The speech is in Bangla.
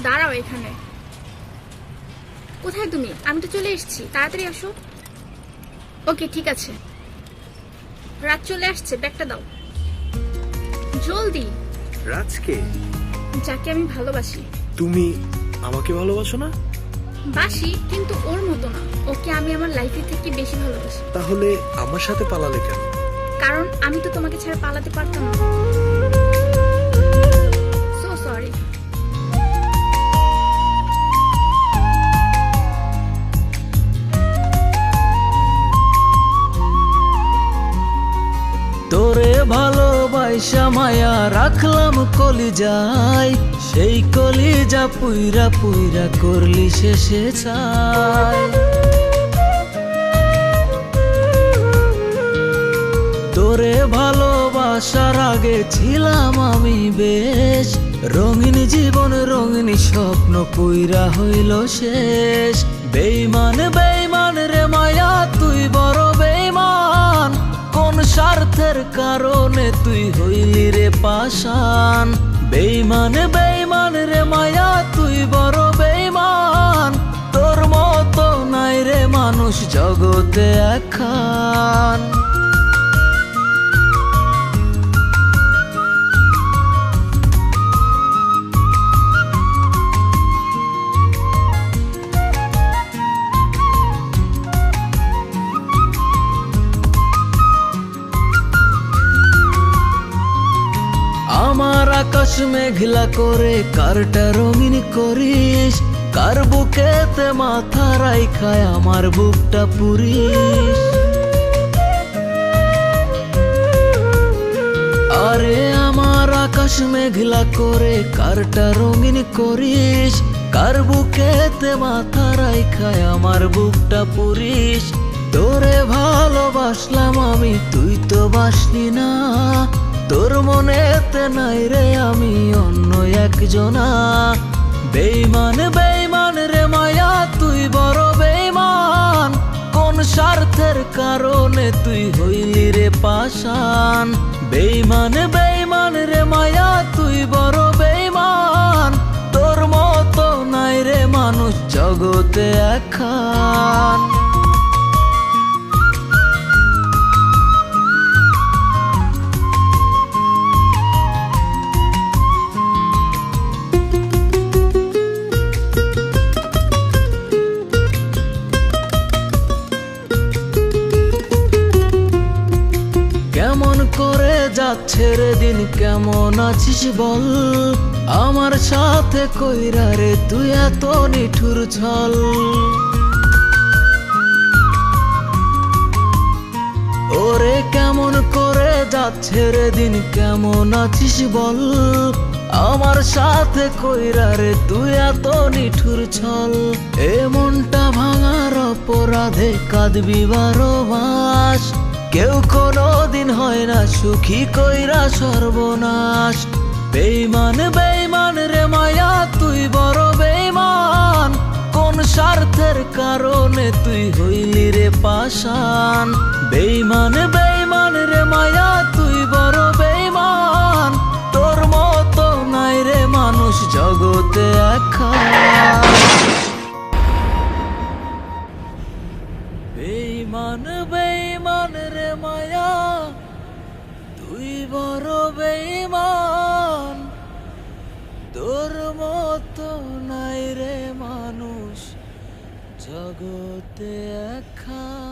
দাঁড়াও এখানে। কোথায় তুমি? আমি তো চলে এসেছি, তাড়াতাড়ি আসো। ওকে ঠিক আছে। রাত চলে আসছে, ব্যাগটা দাও জলদি। রাজকে? যাকে আমি ভালোবাসি। তুমি আমাকে ভালোবাসো না? বাসি, কিন্তু ওর মতো না। ওকে আমি আমার লাইফে থেকে বেশি ভালোবাসি। তাহলে আমার সাথে পালালে কেন? কারণ আমি তো তোমাকে ছাড়া পালাতে পারতাম না। So sorry. তোরে ভালোবাসা মায়া রাখলাম কলিজায়, সেই কলিজা পুইরা পুইরা করলি শেষে চাই। তোরে ভালোবাসার আগে ছিলাম আমি বেশ, রঙিন জীবন রঙিন স্বপ্ন পুইরা হইল শেষ। বেইমান বেইমান রে মায়া তুই বড় বেইমান, কোন স্বার্থের কারণে তুই হইলি রে পাষাণ। বেইমান বেইমান রে মায়া তুই বড় বেইমান, তোর মতো নাই রে মানুষ জগতে একখান। আমার আকাশ মেঘলা করে কারটা রঙিন করিস, কার বুকেতে মাথা রাইখায় আমার বুকটা পুরিস। আরে আমার আকাশ মেঘলা করে কারটা রঙিন করিস, কার বুকেতে মাথা রাইখায় আমার বুকটা পুরিস। তোরে ভালোবাসলাম আমি, তুই তো বাসলি না, তোর মনেতে নাই রে আমি অন্য একজনা। বেইমান বেইমান রে মায়া তুই বড় বেইমান, কোন স্বার্থের কারণে তুই হইলি রে পাষাণ। বেইমান বেইমান রে মায়া তুই বড় বেইমান, তোর মতো নাই রে মানুষ জগতে একখান। কেমন করে যাচ্ছে রে দিন, কেমন আছিস বল, আমার সাথে কইরা রে তুই এত নিঠুর ছল। ওরে কেমন করে যাচ্ছে রে দিন, কেমন আছিস বল, আমার সাথে কইরা রে তুই এত নিঠুর ছল। এ মনটা ভাঙার অপরাধে কাঁদবি 12 মাস, কেউ কোনোদিন হয় না সুখী কইরা সর্বনাশ। বেইমান বেইমান রে মায়া তুই বড় বেইমান, কোন স্বার্থের কারণে তুই হইলি রে পাষাণ। বেইমান বেইমান রে মায়া তুই বড় বেইমান, তোর মতো নাই রে মানুষ জগতে একখান। বেইমান বেইমান রে মায়া তুই বড় বেইমান, তোর মতো নাই রে মানুষ জগতে একখান।